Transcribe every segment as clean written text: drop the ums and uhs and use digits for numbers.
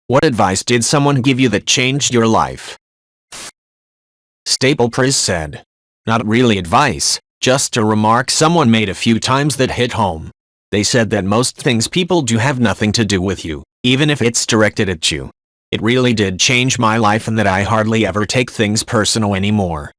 What advice did someone give you that changed your life? Staple Priz said. Not really advice, just a remark someone made a few times that hit home. They said that most things people do have nothing to do with you, even if it's directed at you. It really did change my life and that I hardly ever take things personal anymore.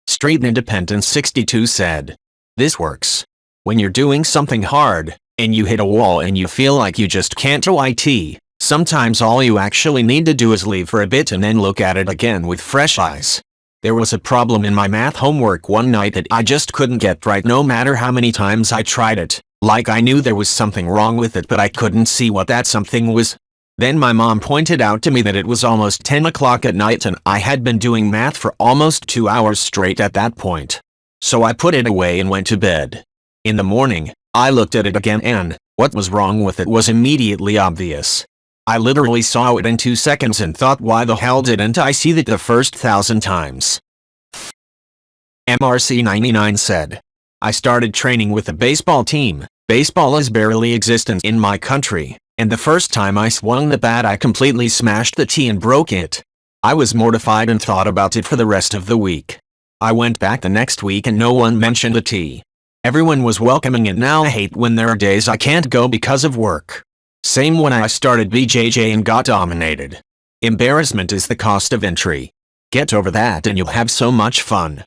Street Independent 62 said. This works. When you're doing something hard, and you hit a wall and you feel like you just can't do it, sometimes all you actually need to do is leave for a bit and then look at it again with fresh eyes. There was a problem in my math homework one night that I just couldn't get right no matter how many times I tried it, like I knew there was something wrong with it but I couldn't see what that something was. Then my mom pointed out to me that it was almost 10 o'clock at night and I had been doing math for almost 2 hours straight at that point. So I put it away and went to bed. In the morning, I looked at it again and what was wrong with it was immediately obvious. I literally saw it in 2 seconds and thought, why the hell didn't I see that the first 1,000 times? MRC99 said. I started training with a baseball team. Baseball is barely existent in my country, and the first time I swung the bat I completely smashed the tee and broke it. I was mortified and thought about it for the rest of the week. I went back the next week and no one mentioned the tee. Everyone was welcoming it. Now I hate when there are days I can't go because of work. Same when I started BJJ and got dominated. Embarrassment is the cost of entry. Get over that and you'll have so much fun.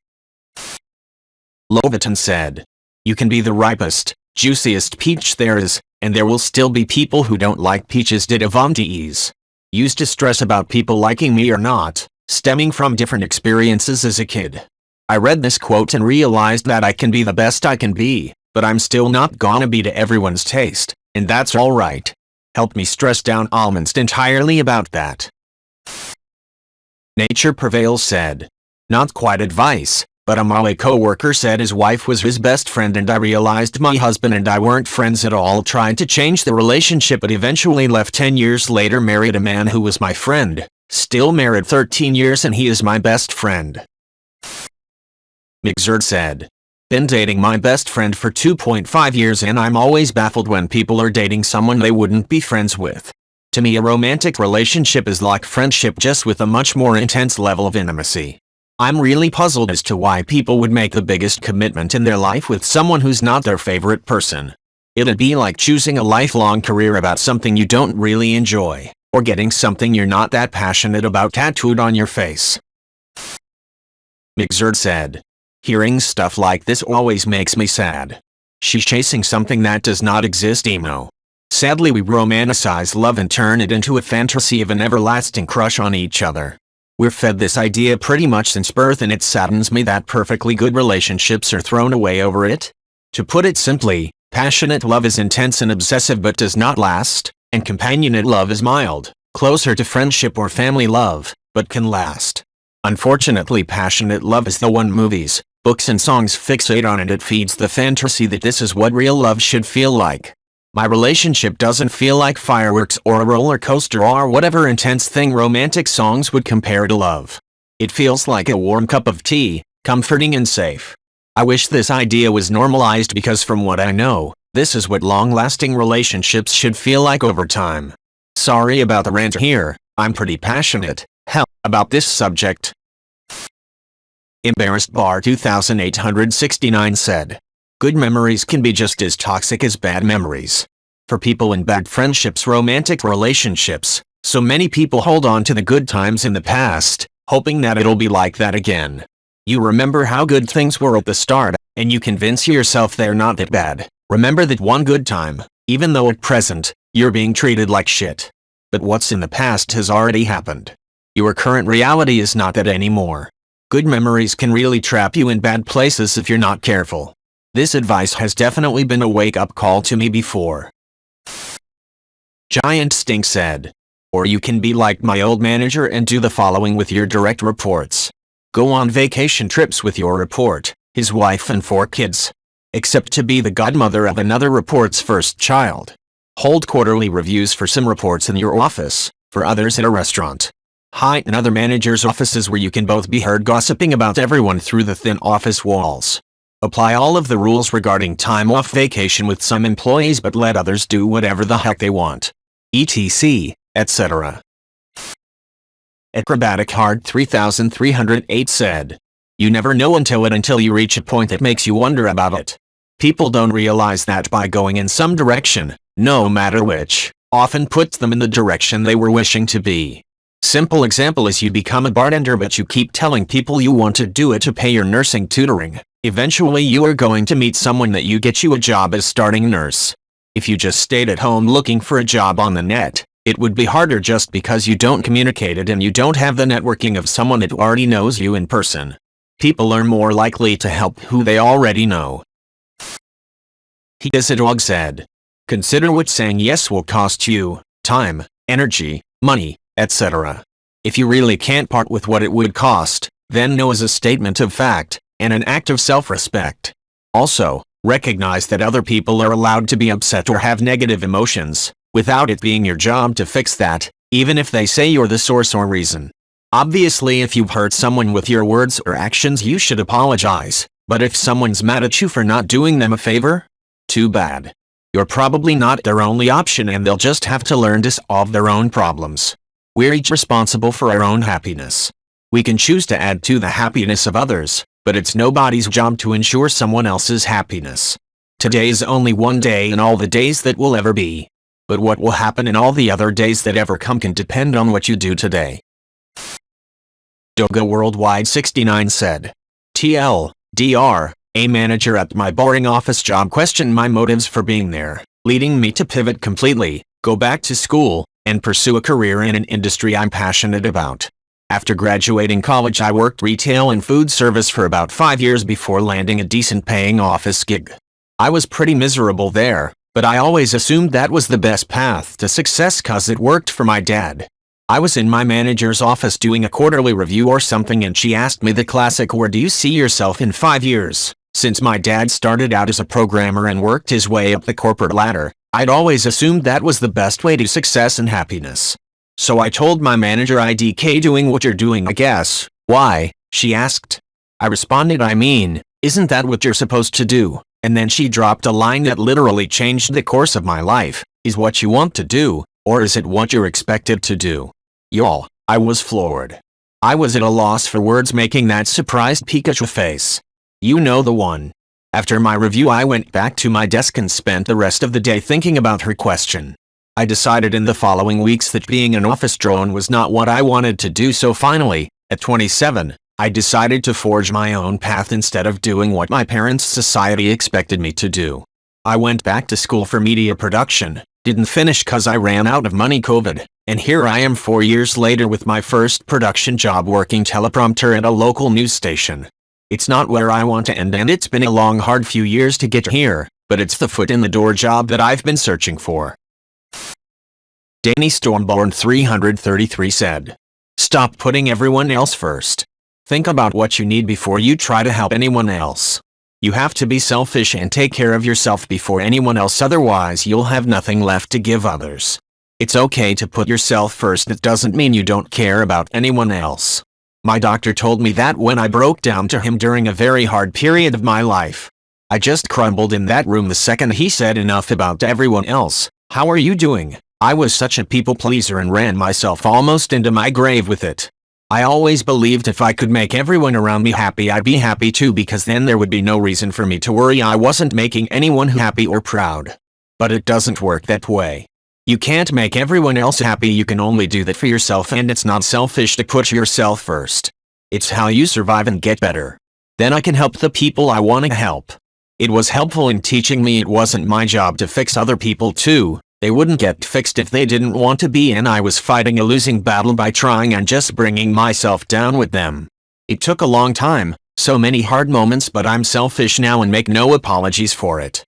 Loviton said. You can be the ripest, juiciest peach there is, and there will still be people who don't like peaches. Did Avantes. Used to stress about people liking me or not, stemming from different experiences as a kid. I read this quote and realized that I can be the best I can be, but I'm still not gonna be to everyone's taste, and that's alright. Helped me stress down almost entirely about that. Nature Prevails said. Not quite advice, but my co-worker said his wife was his best friend and I realized my husband and I weren't friends at all. Tried to change the relationship but eventually left. 10 years later married a man who was my friend, still married 13 years and he is my best friend. Mixerd said. Been dating my best friend for 2.5 years and I'm always baffled when people are dating someone they wouldn't be friends with. To me a romantic relationship is like friendship just with a much more intense level of intimacy. I'm really puzzled as to why people would make the biggest commitment in their life with someone who's not their favorite person. It'd be like choosing a lifelong career about something you don't really enjoy, or getting something you're not that passionate about tattooed on your face. Mixerd said. Hearing stuff like this always makes me sad. She's chasing something that does not exist. Emo. Sadly we romanticize love and turn it into a fantasy of an everlasting crush on each other. We're fed this idea pretty much since birth and it saddens me that perfectly good relationships are thrown away over it. To put it simply, passionate love is intense and obsessive but does not last, and companionate love is mild, closer to friendship or family love, but can last. Unfortunately passionate love is the one movies, books and songs fixate on and it feeds the fantasy that this is what real love should feel like. My relationship doesn't feel like fireworks or a roller coaster or whatever intense thing romantic songs would compare to love. It feels like a warm cup of tea, comforting and safe. I wish this idea was normalized because from what I know, this is what long-lasting relationships should feel like over time. Sorry about the rant here, I'm pretty passionate, hell, about this subject. Embarrassed Bar 2869 said. Good memories can be just as toxic as bad memories. For people in bad friendships, romantic relationships, so many people hold on to the good times in the past, hoping that it'll be like that again. You remember how good things were at the start, and you convince yourself they're not that bad. Remember that one good time, even though at present, you're being treated like shit. But what's in the past has already happened. Your current reality is not that anymore. Good memories can really trap you in bad places if you're not careful. This advice has definitely been a wake-up call to me before. Giant Stink said. Or you can be like my old manager and do the following with your direct reports. Go on vacation trips with your report, his wife and 4 kids. Except to be the godmother of another report's first child. Hold quarterly reviews for some reports in your office, for others at a restaurant. Hide in other managers' offices where you can both be heard gossiping about everyone through the thin office walls. Apply all of the rules regarding time off vacation with some employees but let others do whatever the heck they want. etc., etc. Acrobatic Hard 3308 said, "You never know until you reach a point that makes you wonder about it. People don't realize that by going in some direction, no matter which, often puts them in the direction they were wishing to be. Simple example is you become a bartender but you keep telling people you want to do it to pay your nursing tutoring. Eventually you are going to meet someone that you get you a job as starting nurse. If you just stayed at home looking for a job on the net, it would be harder just because you don't communicate it and you don't have the networking of someone that already knows you in person. People are more likely to help who they already know." Dog said, "Consider what saying yes will cost you: time, energy, money, etc. If you really can't part with what it would cost, then no is a statement of fact, and an act of self-respect. Also, recognize that other people are allowed to be upset or have negative emotions, without it being your job to fix that, even if they say you're the source or reason. Obviously, if you've hurt someone with your words or actions, you should apologize, but if someone's mad at you for not doing them a favor, too bad. You're probably not their only option and they'll just have to learn to solve their own problems. We're each responsible for our own happiness. We can choose to add to the happiness of others, but it's nobody's job to ensure someone else's happiness. Today is only one day in all the days that will ever be. But what will happen in all the other days that ever come can depend on what you do today." Doga Worldwide 69 said, "TLDR, a manager at my boring office job questioned my motives for being there, leading me to pivot completely, go back to school, and pursue a career in an industry I'm passionate about. After graduating college, I worked retail and food service for about 5 years before landing a decent paying office gig. I was pretty miserable there, but I always assumed that was the best path to success cause it worked for my dad. I was in my manager's office doing a quarterly review or something and she asked me the classic, 'Where do you see yourself in 5 years?' Since my dad started out as a programmer and worked his way up the corporate ladder, I'd always assumed that was the best way to success and happiness. So I told my manager, "IDK doing what you're doing, I guess." "Why?" she asked. I responded, "I mean, isn't that what you're supposed to do?" And then she dropped a line that literally changed the course of my life. "Is what you want to do, or is it what you're expected to do?" Y'all, I was floored. I was at a loss for words, making that surprised Pikachu face. You know the one. After my review, I went back to my desk and spent the rest of the day thinking about her question. I decided in the following weeks that being an office drone was not what I wanted to do, so finally, at 27, I decided to forge my own path instead of doing what my parents' society expected me to do. I went back to school for media production, didn't finish cause I ran out of money COVID, and here I am 4 years later with my first production job working teleprompter at a local news station. It's not where I want to end and it's been a long hard few years to get here, but it's the foot in the door job that I've been searching for. Danny Stormborn 333 said, "Stop putting everyone else first. Think about what you need before you try to help anyone else. You have to be selfish and take care of yourself before anyone else, otherwise you'll have nothing left to give others. It's okay to put yourself first, it doesn't mean you don't care about anyone else. My doctor told me that when I broke down to him during a very hard period of my life. I just crumbled in that room the second he said enough about everyone else. How are you doing? I was such a people pleaser and ran myself almost into my grave with it. I always believed if I could make everyone around me happy, I'd be happy too, because then there would be no reason for me to worry I wasn't making anyone happy or proud. But it doesn't work that way. You can't make everyone else happy, you can only do that for yourself, and it's not selfish to put yourself first. It's how you survive and get better. Then I can help the people I want to help. It was helpful in teaching me it wasn't my job to fix other people too. They wouldn't get fixed if they didn't want to be, and I was fighting a losing battle by trying and just bringing myself down with them. It took a long time, so many hard moments, but I'm selfish now and make no apologies for it."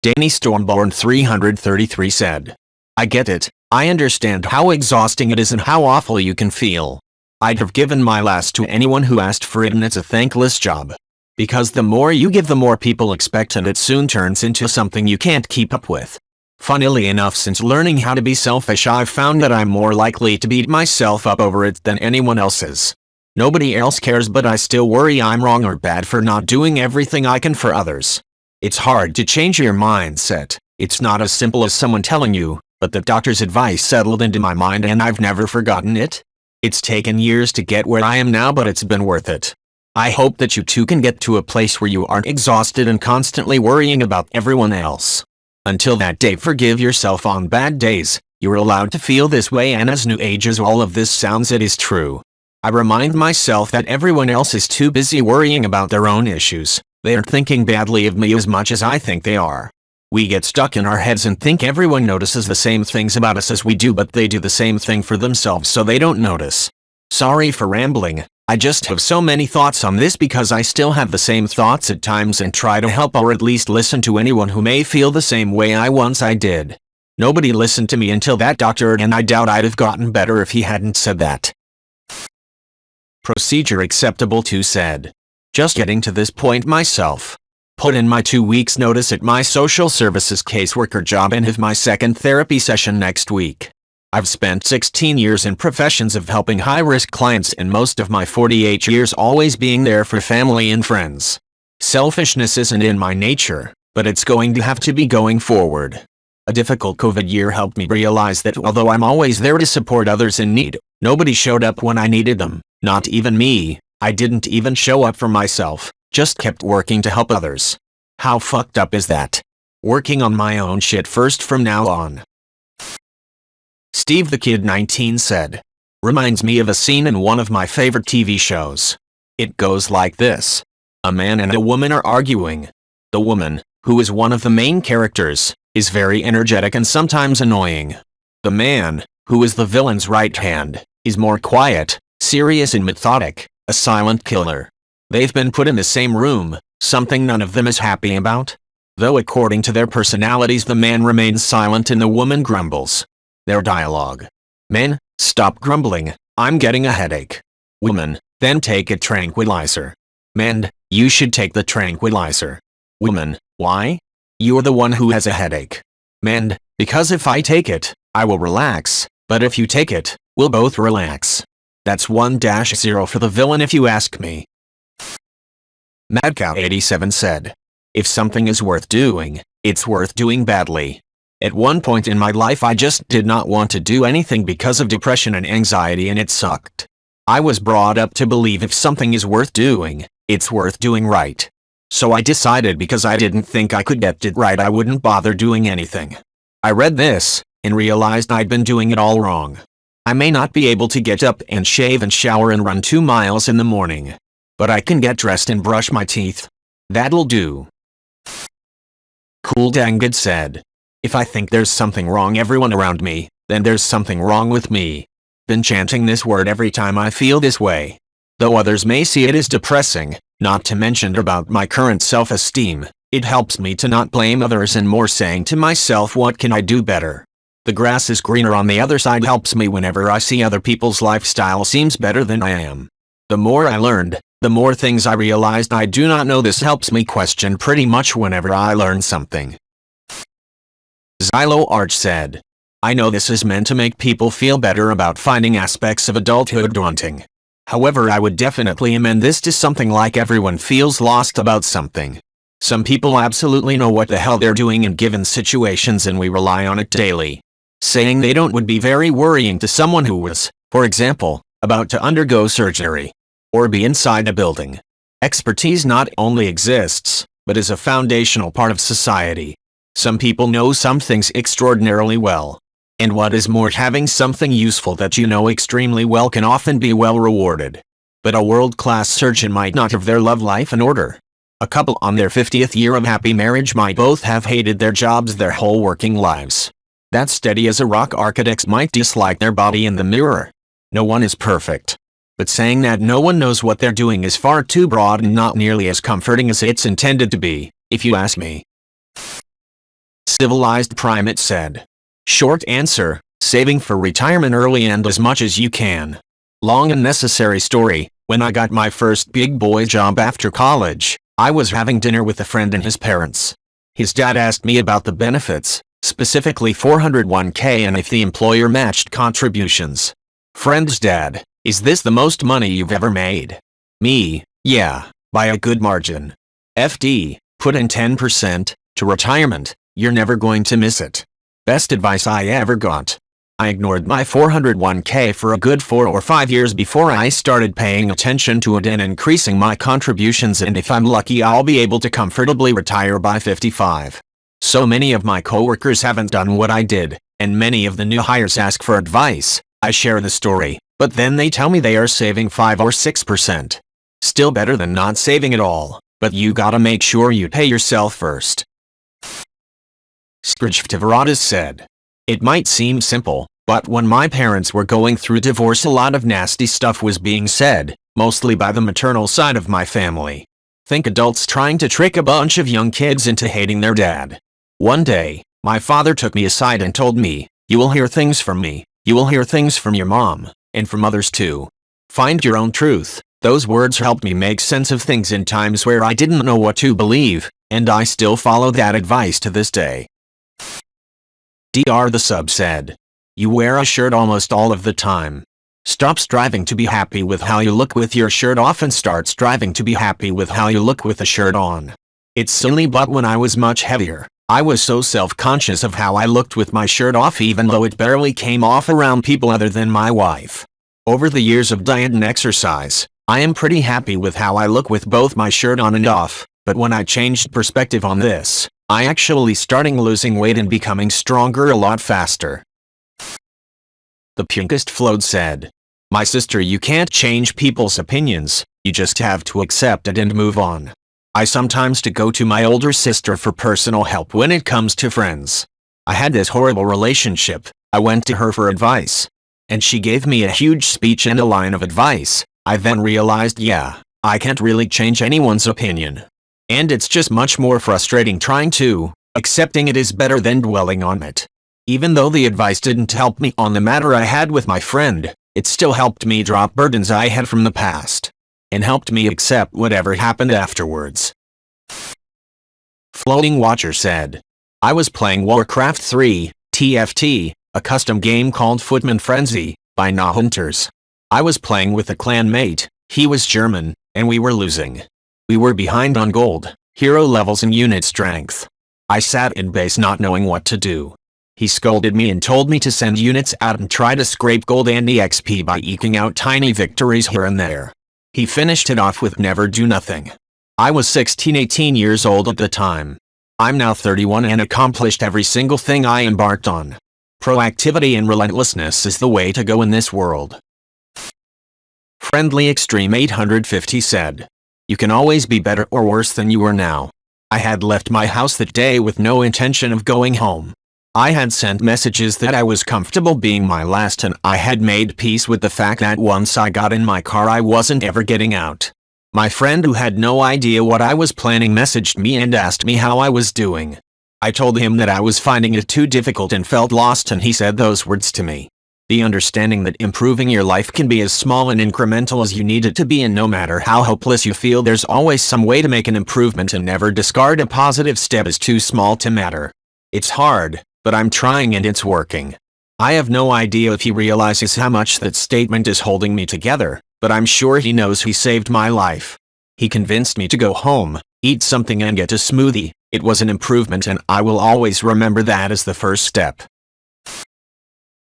Danny Stormborn 333 said, "I get it. I understand how exhausting it is and how awful you can feel. I'd have given my last to anyone who asked for it, and it's a thankless job. Because the more you give, the more people expect, and it soon turns into something you can't keep up with. Funnily enough, since learning how to be selfish, I've found that I'm more likely to beat myself up over it than anyone else is. Nobody else cares, but I still worry I'm wrong or bad for not doing everything I can for others. It's hard to change your mindset. It's not as simple as someone telling you, but the doctor's advice settled into my mind and I've never forgotten it. It's taken years to get where I am now, but it's been worth it. I hope that you too can get to a place where you aren't exhausted and constantly worrying about everyone else. Until that day, forgive yourself on bad days. You're allowed to feel this way, and as new age as all of this sounds, it is true. I remind myself that everyone else is too busy worrying about their own issues. They aren't thinking badly of me as much as I think they are. We get stuck in our heads and think everyone notices the same things about us as we do, but they do the same thing for themselves so they don't notice. Sorry for rambling. I just have so many thoughts on this because I still have the same thoughts at times and try to help or at least listen to anyone who may feel the same way I once did. Nobody listened to me until that doctor, and I doubt I'd have gotten better if he hadn't said that. Procedure acceptable too said. Just getting to this point myself. Put in my 2 weeks notice at my social services caseworker job and have my second therapy session next week. I've spent 16 years in professions of helping high-risk clients and most of my 48 years always being there for family and friends. Selfishness isn't in my nature, but it's going to have to be going forward. A difficult COVID year helped me realize that although I'm always there to support others in need, nobody showed up when I needed them, not even me. I didn't even show up for myself, just kept working to help others. How fucked up is that? Working on my own shit first from now on. Steve the Kid 19 said. Reminds me of a scene in one of my favorite TV shows. It goes like this. A man and a woman are arguing. The woman, who is one of the main characters, is very energetic and sometimes annoying. The man, who is the villain's right hand, is more quiet, serious and methodic, a silent killer. They've been put in the same room, something none of them is happy about. Though according to their personalities the man remains silent and the woman grumbles. Their dialogue. Men, stop grumbling, I'm getting a headache. Woman, then take a tranquilizer. Men, you should take the tranquilizer. Woman, why? You're the one who has a headache. Men, because if I take it, I will relax, but if you take it, we'll both relax. That's 1-0 for the villain if you ask me. MadCow87 said. If something is worth doing, it's worth doing badly. At one point in my life I just did not want to do anything because of depression and anxiety, and it sucked. I was brought up to believe if something is worth doing, it's worth doing right. So I decided because I didn't think I could get it right I wouldn't bother doing anything. I read this, and realized I'd been doing it all wrong. I may not be able to get up and shave and shower and run 2 miles in the morning. But I can get dressed and brush my teeth. That'll do. Cool Dang Good said. If I think there's something wrong everyone around me, then there's something wrong with me. Been chanting this word every time I feel this way. Though others may see it as depressing, not to mention about my current self-esteem, it helps me to not blame others and more saying to myself what can I do better. The grass is greener on the other side helps me whenever I see other people's lifestyle seems better than I am. The more I learned, the more things I realized I do not know. This helps me question pretty much whenever I learn something. Xylo Arch said. I know this is meant to make people feel better about finding aspects of adulthood daunting. However, I would definitely amend this to something like everyone feels lost about something. Some people absolutely know what the hell they're doing in given situations and we rely on it daily. Saying they don't would be very worrying to someone who was, for example, about to undergo surgery. Or be inside a building. Expertise not only exists, but is a foundational part of society. Some people know some things extraordinarily well. And what is more, having something useful that you know extremely well can often be well rewarded. But a world-class surgeon might not have their love life in order. A couple on their 50th year of happy marriage might both have hated their jobs their whole working lives. That steady as a rock architects might dislike their body in the mirror. No one is perfect. But saying that no one knows what they're doing is far too broad and not nearly as comforting as it's intended to be, if you ask me. Civilized Primate said. Short answer, saving for retirement early and as much as you can. Long and necessary story, when I got my first big boy job after college, I was having dinner with a friend and his parents. His dad asked me about the benefits, specifically 401k and if the employer matched contributions. Friend's dad. Is this the most money you've ever made? Me, yeah, by a good margin. FD, put in 10% to retirement, You're never going to miss it. Best advice I ever got. I ignored my 401k for a good 4 or 5 years before I started paying attention to it and increasing my contributions, and if I'm lucky I'll be able to comfortably retire by 55. So many of my coworkers haven't done what I did, and many of the new hires ask for advice. I share the story, but then they tell me they are saving 5 or 6%. Still better than not saving at all, but you gotta make sure you pay yourself first. Scrijvtavaradas said. It might seem simple, but when my parents were going through divorce a lot of nasty stuff was being said, mostly by the maternal side of my family. Think adults trying to trick a bunch of young kids into hating their dad. One day, my father took me aside and told me, "You will hear things from me, you will hear things from your mom, and from others too. Find your own truth." Those words helped me make sense of things in times where I didn't know what to believe, and I still follow that advice to this day. Dr. the Sub said. You wear a shirt almost all of the time. Stop striving to be happy with how you look with your shirt off and start striving to be happy with how you look with the shirt on. It's silly, but when I was much heavier, I was so self-conscious of how I looked with my shirt off, even though it barely came off around people other than my wife. Over the years of diet and exercise, I am pretty happy with how I look with both my shirt on and off, but when I changed perspective on this, I actually starting losing weight and becoming stronger a lot faster. The Punkest Flowed said. My sister, you can't change people's opinions, you just have to accept it and move on. I sometimes go to my older sister for personal help when it comes to friends. I had this horrible relationship, I went to her for advice. And she gave me a huge speech and a line of advice. I then realized, yeah, I can't really change anyone's opinion. And it's just much more frustrating trying to, accepting it is better than dwelling on it. Even though the advice didn't help me on the matter I had with my friend, it still helped me drop burdens I had from the past. And helped me accept whatever happened afterwards. Floating Watcher said. I was playing Warcraft 3, TFT, a custom game called Footman Frenzy, by Nahunters. I was playing with a clan mate, he was German, and we were losing. We were behind on gold, hero levels and unit strength. I sat in base not knowing what to do. He scolded me and told me to send units out and try to scrape gold and EXP by eking out tiny victories here and there. He finished it off with never do nothing. I was 18 years old at the time. I'm now 31 and accomplished every single thing I embarked on. Proactivity and relentlessness is the way to go in this world. Friendly Extreme 850 said. You can always be better or worse than you are now. I had left my house that day with no intention of going home. I had sent messages that I was comfortable being my last, and I had made peace with the fact that once I got in my car I wasn't ever getting out. My friend, who had no idea what I was planning, messaged me and asked me how I was doing. I told him that I was finding it too difficult and felt lost, and he said those words to me. The understanding that improving your life can be as small and incremental as you need it to be, and no matter how hopeless you feel, there's always some way to make an improvement, and never discard a positive step as too small to matter. It's hard, but I'm trying and it's working. I have no idea if he realizes how much that statement is holding me together, but I'm sure he knows he saved my life. He convinced me to go home, eat something and get a smoothie. It was an improvement, and I will always remember that as the first step.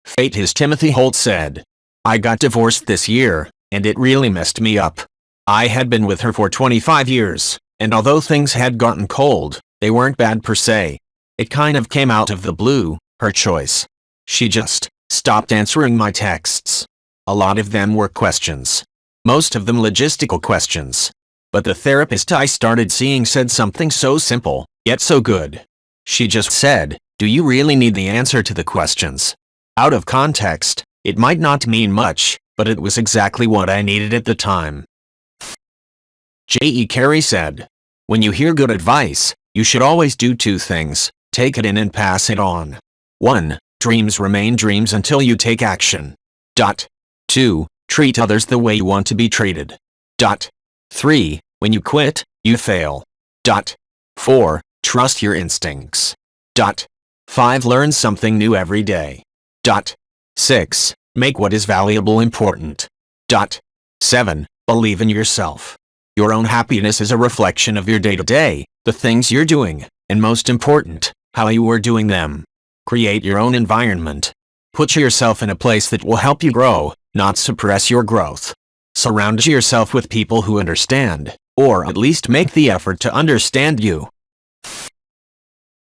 Fate His Timothy Holt said. I got divorced this year, and it really messed me up. I had been with her for 25 years, and although things had gotten cold, they weren't bad per se. It kind of came out of the blue, her choice. She just stopped answering my texts. A lot of them were questions. Most of them logistical questions. But the therapist I started seeing said something so simple, yet so good. She just said, do you really need the answer to the questions? Out of context, it might not mean much, but it was exactly what I needed at the time. J.E. Carey said, when you hear good advice, you should always do two things. Take it in and pass it on. 1. Dreams remain dreams until you take action. 2. Treat others the way you want to be treated. 3. When you quit, you fail. 4. Trust your instincts. 5. Learn something new every day. 6. Make what is valuable important. 7. Believe in yourself. Your own happiness is a reflection of your day-to-day, the things you're doing, and most important, how you are doing them. Create your own environment. Put yourself in a place that will help you grow, not suppress your growth. Surround yourself with people who understand, or at least make the effort to understand you.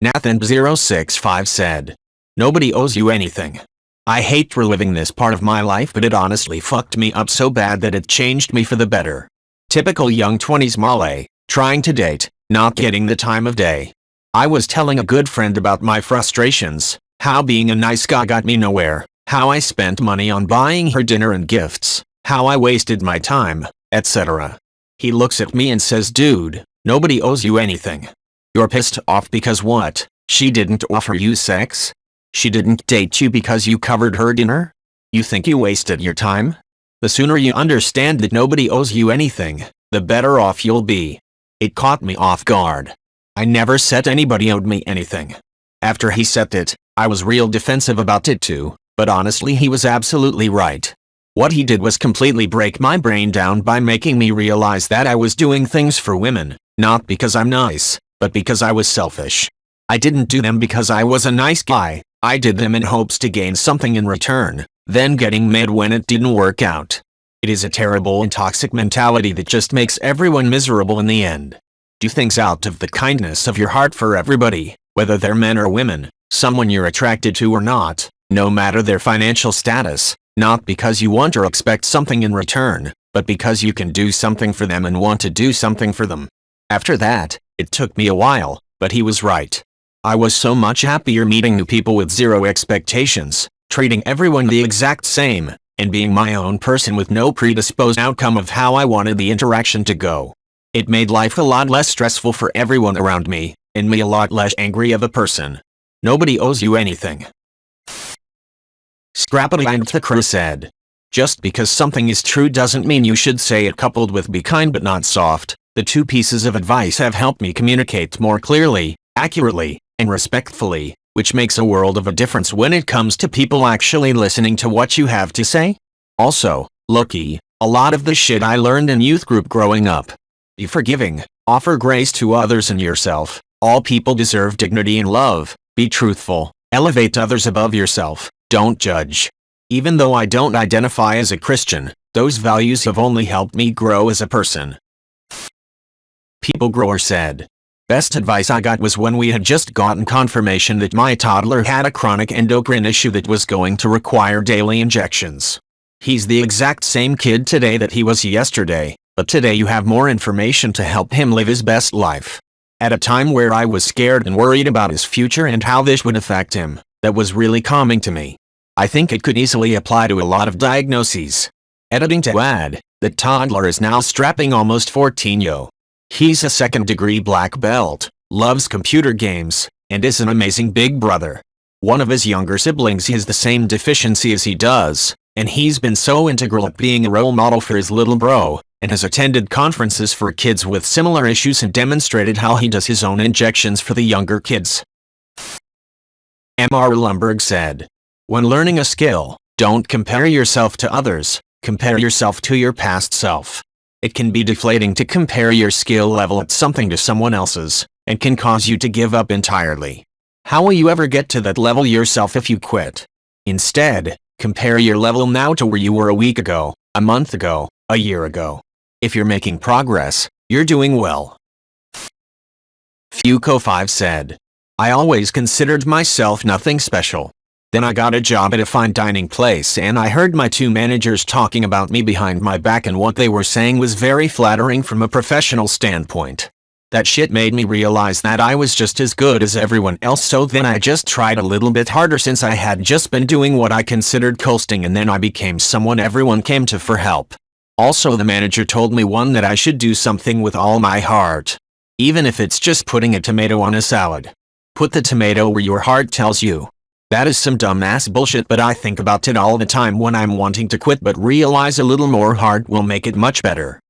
Nathan065 said, "Nobody owes you anything. I hate reliving this part of my life, but it honestly fucked me up so bad that it changed me for the better. Typical young 20s Malay, trying to date, not getting the time of day. I was telling a good friend about my frustrations, how being a nice guy got me nowhere, how I spent money on buying her dinner and gifts, how I wasted my time, etc. He looks at me and says, "Dude, nobody owes you anything. You're pissed off because what? She didn't offer you sex? She didn't date you because you covered her dinner? You think you wasted your time? The sooner you understand that nobody owes you anything, the better off you'll be." It caught me off guard. I never said anybody owed me anything. After he said it, I was real defensive about it too, but honestly he was absolutely right. What he did was completely break my brain down by making me realize that I was doing things for women, not because I'm nice, but because I was selfish. I didn't do them because I was a nice guy, I did them in hopes to gain something in return, then getting mad when it didn't work out. It is a terrible and toxic mentality that just makes everyone miserable in the end. Do things out of the kindness of your heart for everybody, whether they're men or women, someone you're attracted to or not, no matter their financial status, not because you want or expect something in return, but because you can do something for them and want to do something for them. After that, it took me a while, but he was right. I was so much happier meeting new people with zero expectations, treating everyone the exact same, and being my own person with no predisposed outcome of how I wanted the interaction to go. It made life a lot less stressful for everyone around me, and me a lot less angry of a person. Nobody owes you anything. Scrappity said, "Just because something is true doesn't mean you should say it, coupled with be kind but not soft. The two pieces of advice have helped me communicate more clearly, accurately, and respectfully, which makes a world of a difference when it comes to people actually listening to what you have to say. Also, looky, a lot of the shit I learned in youth group growing up. Be forgiving, offer grace to others and yourself. All people deserve dignity and love. Be truthful, elevate others above yourself. Don't judge." Even though I don't identify as a Christian, those values have only helped me grow as a person. People Grower said, "Best advice I got was when we had just gotten confirmation that my toddler had a chronic endocrine issue that was going to require daily injections. He's the exact same kid today that he was yesterday, but today you have more information to help him live his best life." At a time where I was scared and worried about his future and how this would affect him, that was really calming to me. I think it could easily apply to a lot of diagnoses. Editing to add, the toddler is now strapping almost 14 yo. He's a second-degree black belt, loves computer games, and is an amazing big brother. One of his younger siblings has the same deficiency as he does, and he's been so integral at being a role model for his little bro, and has attended conferences for kids with similar issues and demonstrated how he does his own injections for the younger kids. M.R. Lumberg said, "When learning a skill, don't compare yourself to others, compare yourself to your past self. It can be deflating to compare your skill level at something to someone else's, and can cause you to give up entirely. How will you ever get to that level yourself if you quit? Instead, compare your level now to where you were a week ago, a month ago, a year ago. If you're making progress, you're doing well." Fuco5 said, "I always considered myself nothing special. Then I got a job at a fine dining place and I heard my two managers talking about me behind my back, and what they were saying was very flattering from a professional standpoint. That shit made me realize that I was just as good as everyone else, so then I just tried a little bit harder since I had just been doing what I considered coasting, and then I became someone everyone came to for help. Also, the manager told me that I should do something with all my heart. Even if it's just putting a tomato on a salad. Put the tomato where your heart tells you. That is some dumbass bullshit, but I think about it all the time when I'm wanting to quit, but realize a little more heart will make it much better.